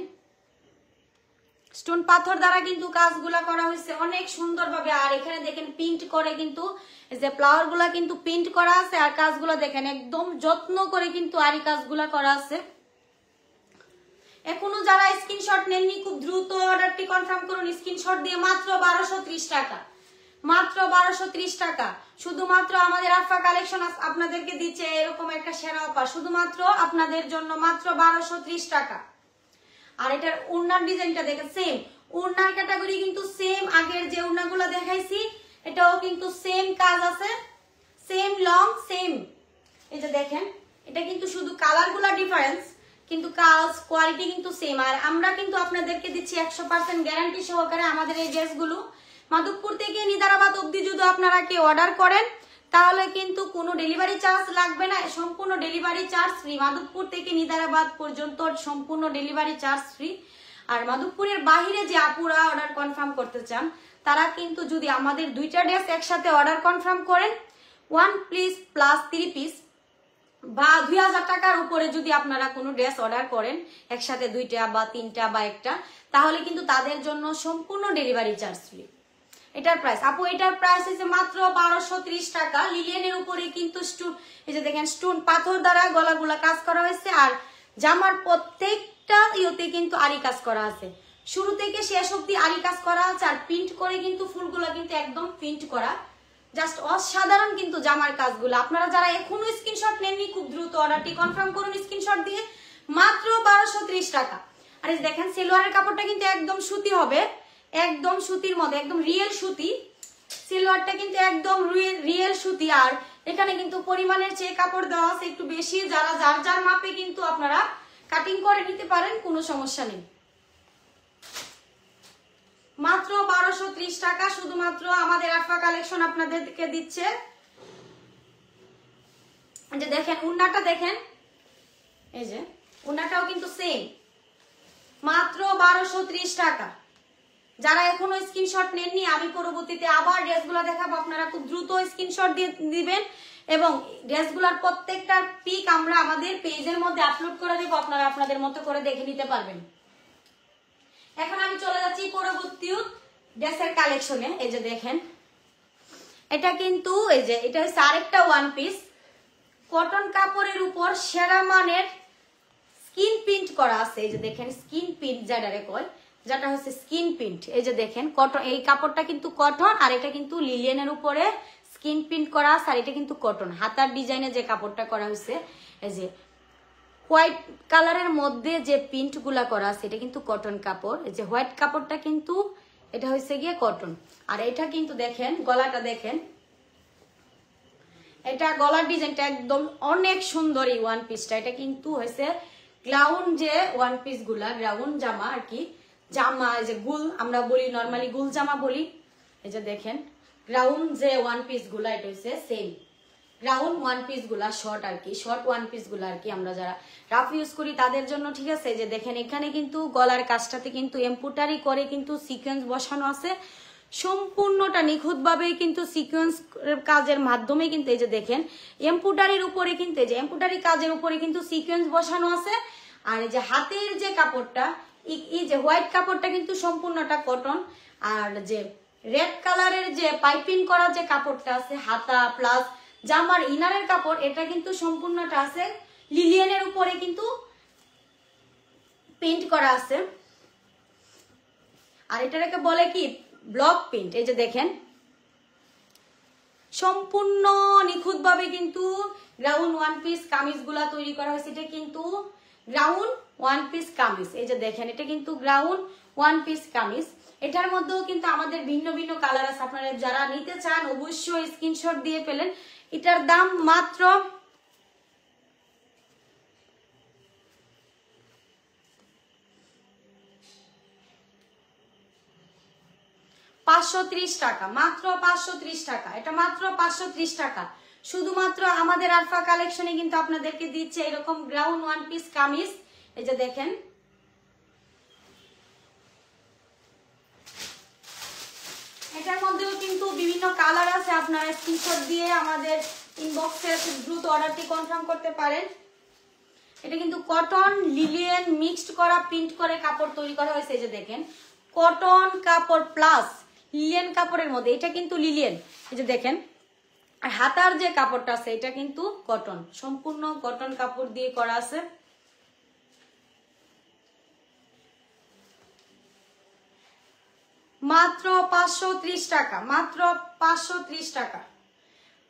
স্টোন পাথর দ্বারা কিন্তু কাজগুলা করা হয়েছে অনেক সুন্দরভাবে। আর এখানে দেখেন প্রিন্ট করে কিন্তু এই যে ফ্লাওয়ার গুলা কিন্তু প্রিন্ট করা আছে, আর কাজগুলো দেখেন একদম যত্ন করে কিন্তু আরি কাজগুলা করা আছে। এখনো যারা স্ক্রিনশট নেননি খুব দ্রুত অর্ডারটি কনফার্ম করুন স্ক্রিনশট দিয়ে, মাত্র 1230 টাকা, মাত্র 1230 টাকা। শুধুমাত্র আমাদের আরফা কালেকশন আপনাদেরকে দিচ্ছে এরকম একটা সেরা অফার, শুধুমাত্র আপনাদের জন্য, মাত্র 1230 টাকা। আর এটার ওড়নার ডিজাইনটা দেখেন সেম, ওড়নার ক্যাটাগরি কিন্তু সেম, আগের যে ওড়নাগুলো দেখাইছি এটাও কিন্তু সেম কাজ আছে, সেম লং সেম। এই যে দেখেন এটা কিন্তু শুধু কালারগুলো ডিফারেন্স, কিন্তু কাজ কোয়ালিটি কিন্তু সেম। আর আমরা কিন্তু আপনাদেরকে দিচ্ছি 100% গ্যারান্টি সহকারে আমাদের এই ড্রেসগুলো। মাধবপুর থেকে নিদারাবাদ অবধি যদি আপনারা কেউ অর্ডার করেন তাহলে কিন্তু কোনো ডেলিভারি চার্জ লাগবে না, সম্পূর্ণ ডেলিভারি চার্জ ফ্রি। মাধবপুর থেকে নিদারাবাদ পর্যন্ত সম্পূর্ণ ডেলিভারি চার্জ ফ্রি। আর মাধবপুরের বাহিরে যে আপুরা অর্ডার কনফার্ম করতে চান তারা কিন্তু যদি আমাদের 2টা ড্রেস একসাথে অর্ডার কনফার্ম করেন 1 পিস প্লাস 3 পিস বা 2000 টাকার উপরে যদি আপনারা কোনো ড্রেস অর্ডার করেন একসাথে 2টা বা 3টা বা একটা, তাহলে কিন্তু তাদের জন্য সম্পূর্ণ ডেলিভারি চার্জ ফ্রি। এটার প্রাইস আপু, এটার প্রাইস হচ্ছে মাত্র 1230 টাকা। লিলিয়ানের উপরে কিন্তু স্টোন, এই যে দেখেন স্টোন পাথর দ্বারা গলাগুলা কাজ করা হয়েছে। আর জামার প্রত্যেকটা ইয়েতে কিন্তু আরি কাজ করা আছে, শুরু থেকে শেষ অব্দি আরি কাজ করা আছে। আর প্রিন্ট করে কিন্তু ফুলগুলা কিন্তু একদম প্রিন্ট করা, জাস্ট অসাধারণ কিন্তু জামার কাজগুলো। আপনারা যারা এখনো স্ক্রিনশট নেননি খুব দ্রুত অর্ডারটি কনফার্ম করুন স্ক্রিনশট দিয়ে, মাত্র 1230 টাকা। আর এই দেখেন সেলোয়ারের কাপড়টা কিন্তু একদম সুতি হবে, একদম সুতির মধ্যে, একদম রিয়েল সুতি। সেলোয়ারটা কিন্তু একদম রিয়েল সুতি। আর এখানে কিন্তু পরিমাণের চেয়ে কাপড় দেওয়া আছে একটু বেশি, যারা যার যার মাপে কিন্তু আপনারা কাটিং করে নিতে পারেন, কোনো সমস্যা নেই। মাত্র 1230 টাকা শুধুমাত্র আমাদের আরফা কালেকশন আপনাদেরকে দিচ্ছে। যে দেখেন উন্নাটা দেখেন, এই যে উন্নাটাও কিন্তু সেম, মাত্র 1230 টাকা। যারা এখনো স্ক্রিনশট নেননি আমি পরবর্তীতে আবার ড্রেসগুলো দেখাবো, আপনারা খুব দ্রুত স্ক্রিনশট দিয়ে দিবেন এবং ড্রেসগুলোর প্রত্যেকটা পিক আমরা আমাদের পেজের মধ্যে আপলোড করে দেবো, আপনারা আপনাদের মতো করে দেখে নিতে পারবেন। এখন আমি চলে যাচ্ছি পরবর্তী ড্রেসের কালেকশনে। এই যে দেখেন এটা কিন্তু এই যে এটা হচ্ছে আরেকটা ওয়ান পিস কটন কাপড়ের উপর সেরা মানের স্কিন প্রিন্ট করা আছে। এই যে দেখেন স্কিন প্রিন্ট যেটারে কয়, যেটা হচ্ছে স্কিন প্রিন্ট। এই যে দেখেন কটন, এই কাপড়টা কিন্তু কটন আর এটা কিন্তু লিলিয়ানের উপরে স্কিন প্রিন্ট করা আছে। আর এটা কিন্তু কটন, হাতার ডিজাইনে যে কাপড়টা করা হয়েছে এই যে হোয়াইট কালারের মধ্যে যে প্রিন্ট গুলা করা আছে এটা কিন্তু কটন কাপড়। এই যে হোয়াইট কাপড়টা কিন্তু এটা হয়েছে গিয়ে কটন। আর এটা কিন্তু দেখেন গলাটা দেখেন, এটা গলার ডিজাইনটা একদম অনেক সুন্দর। এই ওয়ান পিসটা এটা কিন্তু হয়েছে গ্রাউন্ড যে ওয়ান পিস গুলা, গ্রাউন্ড জামা আর কি, জামা এই যে গুল আমরা বলি নর্মালি গুল জামা বলি। এই যে দেখেন গ্রাউন্ড যে ওয়ান পিস গুলা এটা হচ্ছে সেম গ্রাউন্ড ওয়ান পিস গুলা, শর্ট আর কি, শর্ট ওয়ান পিস গুলা আর কি, আমরা যারা রাফ ইউজ করি তাদের জন্য, ঠিক আছে। যে দেখেন এখানে কিন্তু গলার কাজটাতে কিন্তু এমব্রয়ডারি করে কিন্তু সিকোয়েন্স বসানো আছে, সম্পূর্ণটা নিখুঁতভাবে কিন্তু সিকোয়েন্স কাজের মাধ্যমে কিন্তু এই যে দেখেন এমব্রয়ডারির উপরে কিন্তু এই যে এমব্রয়ডারি কাজের উপরে কিন্তু সিকোয়েন্স বসানো আছে। আর এই যে হাতের যে কাপড়টা, এই যে হোয়াইট কাপড়টা কিন্তু সম্পূর্ণটা কটন। আর যে রেড কালারের যে পাইপিং করা যে কাপড়টা আছে হাতা প্লাস জামার ইনারের কাপড়, এটা কিন্তু সম্পূর্ণটা আছে লিলিয়ানের উপরে কিন্তু পেইন্ট করা আছে। আর এটাকে বলে কি ব্লক প্রিন্ট। এই যে দেখেন সম্পূর্ণ নিখুঁতভাবে কিন্তু গ্রাউন্ড ওয়ান পিস কামিজ গুলা তৈরি করা হয়েছে। এটা কিন্তু গ্রাউন্ড ওয়ান পিস কামিজ। এই যে দেখেন এটা কিন্তু গ্রাউন্ড ওয়ান পিস কামিজ। এটার মধ্যেও কিন্তু আমাদের ভিন্ন ভিন্ন কালার আছে, আপনারা যারা নিতে চান অবশ্যই স্ক্রিনশট দিয়ে ফেলেন। এটার দাম মাত্র 530 টাকা, মাত্র 530 টাকা। এটা মাত্র 530 টাকা শুধুমাত্র আমাদের আরফা কালেকশনে কিন্তু আপনাদেরকে দিচ্ছে এরকম গ্রাউন্ড ওয়ান পিস কামিজ। এই যে দেখেন এটার মধ্যেও কিন্তু বিভিন্ন কালার আছে, আপনারা স্ক্রিনশট দিয়ে আমাদের ইনবক্সে দ্রুত অর্ডারটি কনফার্ম করতে পারেন। এটা কিন্তু কটন লিলিয়ান মিক্সড করা প্রিন্ট করে কাপড় তৈরি করা হয়েছে। এই যে দেখেন কটন কাপড় প্লাস লিলিয়ান কাপড়ের মধ্যে, এটা কিন্তু লিলিয়ান। এই যে দেখেন আর হাতার যে কাপড়টা আছে এটা কিন্তু কটন, সম্পূর্ণ কটন কাপড় দিয়ে করা আছে। মাত্র 530 টাকা, মাত্র 530 টাকা।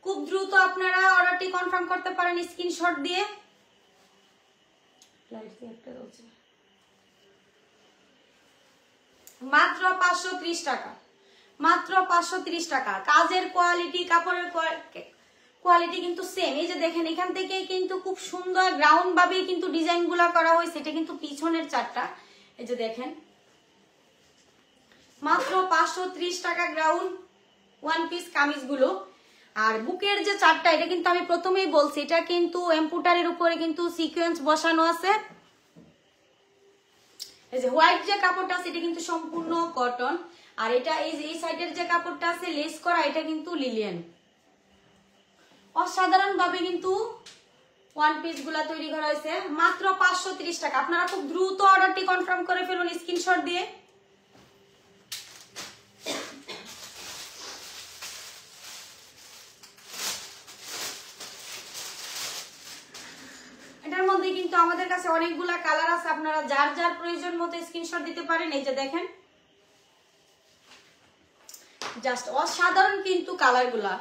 খুব দ্রুত আপনারা অর্ডারটি কনফার্ম করতে পারেন স্ক্রিনশট দিয়ে। মাত্র 530 টাকা, মাত্র 530 টাকা। কাজের কোয়ালিটি, কাপড়ের কোয়ালিটি কিন্তু সেম। এই যে দেখেন এখান থেকে কিন্তু খুব সুন্দর গ্রাউন্ড ভাবে কিন্তু ডিজাইন গুলা করা হয়েছে। এটা কিন্তু পিছনের চারটা, এই যে দেখেন মাত্র 530 টাকা গ্রাউন্ড ওয়ান পিস কামিজ গুলো। আর বুকের যে চারটা, এটা কিন্তু আমি প্রথমেই বলছি, এটা কিন্তু এমব্রয়ডারির উপরে কিন্তু সিকোয়েন্স বসানো আছে। এই যে হোয়াইট যে কাপড়টা আছে এটা কিন্তু সম্পূর্ণ কটন, আর এটা এই যে এই সাইডের যে কাপড়টা আছে লেস করা, এটা কিন্তু লিলিয়ান। অসাধারণ ভাবে কিন্তু ওয়ান পিস গুলা তৈরি করা হয়েছে মাত্র 530 টাকা। আপনারা খুব দ্রুত অর্ডারটি কনফার্ম করে ফেলুন স্ক্রিনশট দিয়ে। এটার মধ্যে কিন্তু আমাদের কাছে অনেকগুলা কালার আছে, আপনারা যার যার প্রয়োজন মতো স্ক্রিনশট দিতে পারেন। এই যে দেখেন জাস্ট অসাধারণ কিন্তু কালার গুলা।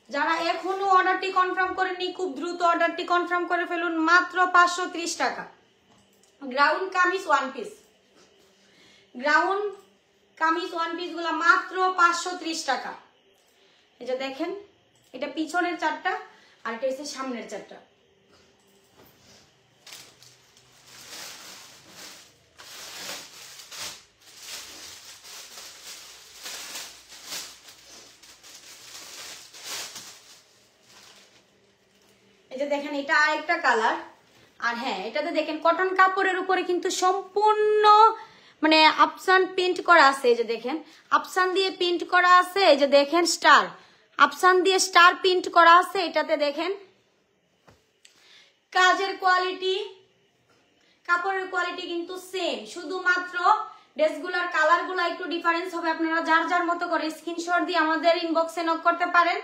যারা এখনো অর্ডারটি কনফার্ম করেননি খুব দ্রুত অর্ডারটি কনফার্ম করে ফেলুন মাত্র 530 টাকা ground kameez one piece. Ground kameez one piece গুলা মাত্র 530 টাকা। এই যে দেখেন এটা পিছনের চারটা আর এটা হচ্ছে সামনের চারটা। এই যে দেখেন এটা আরেকটা কালার। আর হ্যাঁ এটাতে দেখেন কটন কাপড়ের উপরে কিন্তু সম্পূর্ণ মানে আফসান প্রিন্ট করা আছে। এই যে দেখেন আফসান দিয়ে প্রিন্ট করা আছে। এই যে দেখেন স্টার, আফসান দিয়ে স্টার প্রিন্ট করা আছে। এটাতে দেখেন কাজের কোয়ালিটি, কাপড়ের কোয়ালিটি কিন্তু সেম, শুধুমাত্র ড্রেসগুলোর কালারগুলো একটু ডিফারেন্স হবে। আপনারা যার যার মতো করে স্ক্রিনশট দিয়ে আমাদের ইনবক্সে নক করতে পারেন।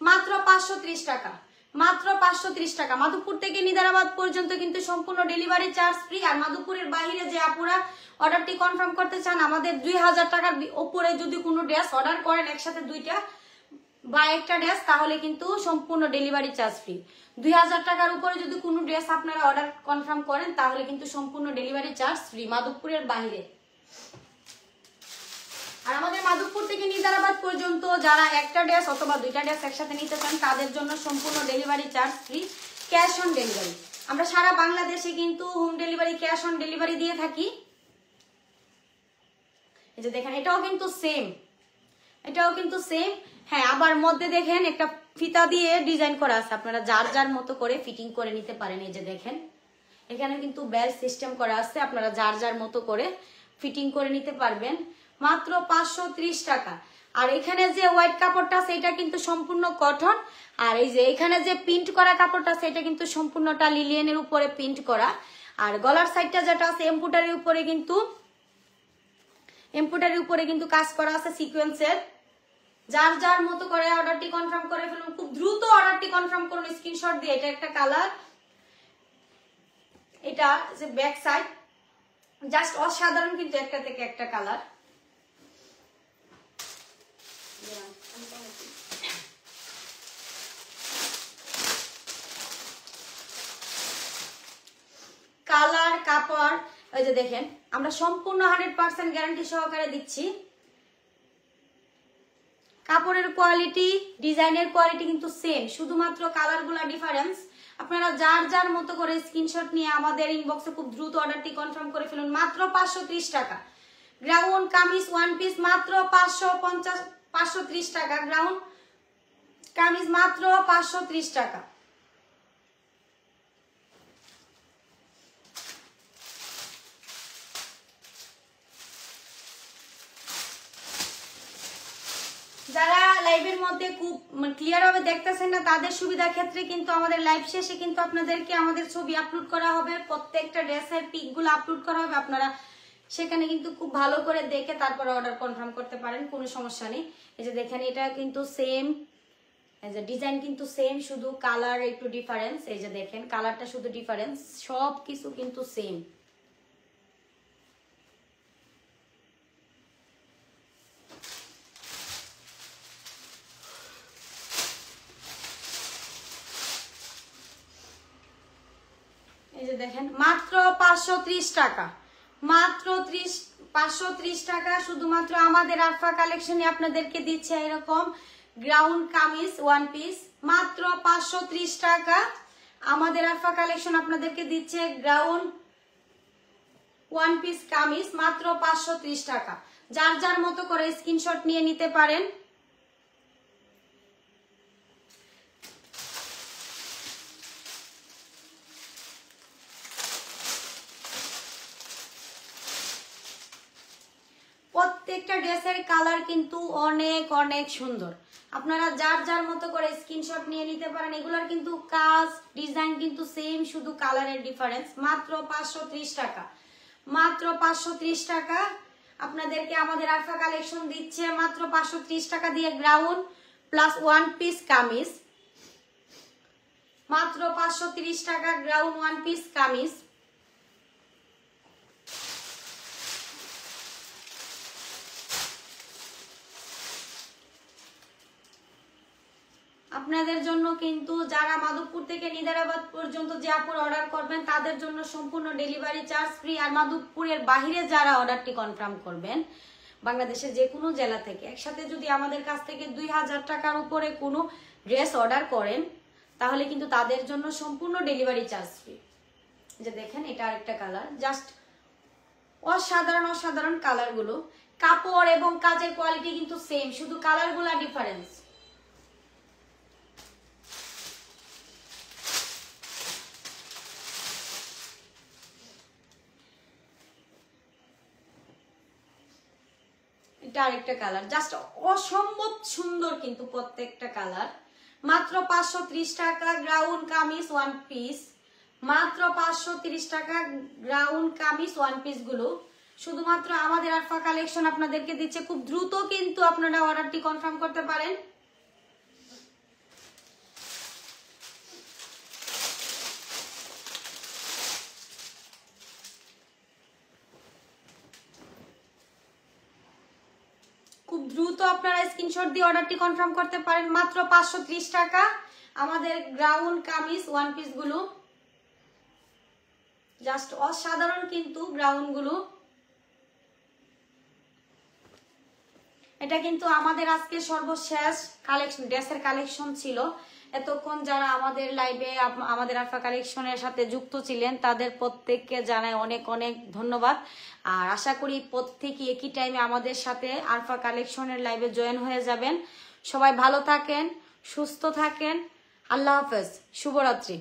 মাত্র 530 টাকা, মাত্র 530 টাকা। মাধবপুর থেকে নিজামাবাদ পর্যন্ত কিন্তু সম্পূর্ণ ডেলিভারি চার্জ ফ্রি। আর মাধবপুরের বাইরে যে আপুরা অর্ডারটি কনফার্ম করতে চান, আমাদের 2000 টাকার উপরে যদি কোনো ড্রেস অর্ডার করেন একসাথে দুইটা বা একটা ড্রেস, তাহলে কিন্তু সম্পূর্ণ ডেলিভারি চার্জ ফ্রি। 2000 টাকার উপরে যদি কোনো ড্রেস আপনারা অর্ডার কনফার্ম করেন তাহলে কিন্তু সম্পূর্ণ ডেলিভারি চার্জ ফ্রি মাধবপুরের বাইরে। আর আমাদের মাধবপুর থেকে নিজামাবাদ পর্যন্ত যারা একটা ড্রেস অথবা দুইটা ড্রেস একসাথে নিতে চান তাদের জন্য সম্পূর্ণ delivery charge free, cash on delivery. আমরা সারা বাংলাদেশে কিন্তু home delivery, cash on delivery দিয়ে থাকি। এই যে দেখেন এটাও কিন্তু সেম, এটাও কিন্তু সেম। হ্যাঁ আবার মধ্যে দেখেন একটা ফিতা দিয়ে ডিজাইন করা আছে, আপনারা যার যার মতো করে ফিটিং করে নিতে পারেন। এই যে দেখেন এখানে কিন্তু বেল সিস্টেম করা আছে, আপনারা যার যার মতো করে ফিটিং করে নিতে পারবেন মাত্র 530 টাকা। আর এখানে যে হোয়াইট কাপড়টা সেটা কিন্তু সম্পূর্ণ কটন, আর এই যে এখানে যে প্রিন্ট করা কাপড়টা সেটা কিন্তু সম্পূর্ণটা লিলিয়ানের উপরে প্রিন্ট করা। আর গলার সাইডটা যেটা আছে এমব্রয়ডারির উপরে কিন্তু, এমব্রয়ডারির উপরে কিন্তু কাজ করা আছে সিকোয়েন্সের। যার যার মতো করে অর্ডারটি কনফার্ম করে ফেলুন, খুব দ্রুত অর্ডারটি কনফার্ম করুন স্ক্রিনশট দিয়ে। এটা একটা কালার, এটা যে ব্যাক সাইড জাস্ট অসাধারণ কিন্তু একটা থেকে একটা কালার। কালার কাপড় ওই যে দেখেন আমরা সম্পূর্ণ 100% গ্যারান্টি সহকারে দিচ্ছি। কাপড়ের কোয়ালিটি, ডিজাইনের কোয়ালিটি কিন্তু সেম, শুধুমাত্র কালারগুলো ডিফারেন্স। আপনারা যার যার মতো করে স্ক্রিনশট নিয়ে আমাদের ইনবক্সে খুব দ্রুত অর্ডারটি কনফার্ম করে ফেলুন মাত্র 530 টাকা। গ্রাউন্ড কামিজ ওয়ান পিস মাত্র 530 টাকা। গ্রাউন্ড কামিজ মাত্র 530 টাকা। যারা লাইভের মধ্যে খুব ক্লিয়ার ভাবে দেখতেছেন না তাদের সুবিধার ক্ষেত্রে কিন্তু আমাদের লাইভ শেষে কিন্তু আপনাদেরকে আমাদের ছবি আপলোড করা হবে, প্রত্যেকটা ড্রেসের পিকগুলো আপলোড করা হবে। আপনারা সেখানে কিন্তু খুব ভালো করে দেখে তারপরে অর্ডার কনফার্ম করতে পারেন, কোনো সমস্যা নেই। এই যে দেখেন এটা কিন্তু সেম, এই যে ডিজাইন কিন্তু সেম, শুধু কালার একটু ডিফারেন্স। এই যে দেখেন কালারটা শুধু ডিফারেন্স, সব কিছু কিন্তু সেম। এই যে দেখেন মাত্র 530 টাকা, মাত্র 530 টাকা শুধুমাত্র আমাদের আরফা কালেকশনে আপনাদেরকে দিচ্ছে এরকম গ্রাউন্ড কামিজ ওয়ান পিস মাত্র 530 টাকা। আমাদের আরফা কালেকশন আপনাদেরকে দিচ্ছে গ্রাউন্ড ওয়ান পিস কামিজ মাত্র 530 টাকা। যার যার মতো করে স্ক্রিনশট নিয়ে নিতে পারেন। প্রত্যেকটা ড্রেসের কালার কিন্তু অনেক অনেক সুন্দর। আপনারা যার যার মতো করে স্ক্রিনশট নিয়ে নিতে পারেন। এগুলোর কিন্তু কাজ ডিজাইন কিন্তু সেম, শুধু কালারের ডিফারেন্স। মাত্র 530 টাকা, মাত্র 530 টাকা আপনাদেরকে আমাদের আরফা কালেকশন দিচ্ছে মাত্র 530 টাকা দিয়ে ground plus one piece kameez. মাত্র 530 টাকা গ্রাউন্ড ওয়ান পিস কামিজ। আপনাদের জন্য কিন্তু যারা মাধবপুর থেকে নিদারাবাদ পর্যন্ত যে আপুর অর্ডার করবেন তাদের জন্য সম্পূর্ণ ডেলিভারি চার্জ ফ্রি। আর মাধবপুরের বাহিরে যারা অর্ডারটি কনফার্ম করবেন বাংলাদেশের যে কোনো জেলা থেকে একসাথে যদি আমাদের কাছ থেকে 2000 টাকার উপরে কোনো ড্রেস অর্ডার করেন তাহলে কিন্তু তাদের জন্য সম্পূর্ণ ডেলিভারি চার্জ ফ্রি। যে দেখেন এটা আরেকটা কালার, জাস্ট অসাধারণ অসাধারণ কালারগুলো। কাপড় এবং কাজের কোয়ালিটি কিন্তু সেম, শুধু কালারগুলো ডিফারেন্স। এটা আরেকটা কালার, জাস্ট অসম্ভব সুন্দর কিন্তু প্রত্যেকটা কালার। মাত্র 530 টাকা গ্রাউন্ড কামিজ ওয়ান পিস, মাত্র 530 টাকা গ্রাউন্ড কামিজ ওয়ান পিস গুলো শুধুমাত্র আমাদের আরফা কালেকশন আপনাদেরকে দিচ্ছে। খুব দ্রুত কিন্তু আপনারা অর্ডারটি কনফার্ম করতে পারেন। খুব দ্রুত আপনারা স্ক্রিনশট দিয়ে অর্ডারটি কনফার্ম করতে পারেন। মাত্র 530 টাকা আমাদের গ্রাউন্ড কামিজ ওয়ান পিস গুলো, জাস্ট অসাধারণ কিন্তু গ্রাউন্ড গুলো। এটা কিন্তু আমাদের আজকে সর্বশেষ কালেকশন, ড্রেসের কালেকশন ছিল। এতক্ষণ যারা আমাদের লাইভে আমাদের আরফা কালেকশনের সাথে যুক্ত ছিলেন তাদের প্রত্যেককে জানাই অনেক অনেক ধন্যবাদ। আর আশা করি প্রত্যেকে একই টাইমে আমাদের সাথে আরফা কালেকশনের লাইভে জয়েন হয়ে যাবেন। সবাই ভালো থাকেন, সুস্থ থাকেন। আল্লাহ হাফেজ, শুভরাত্রি।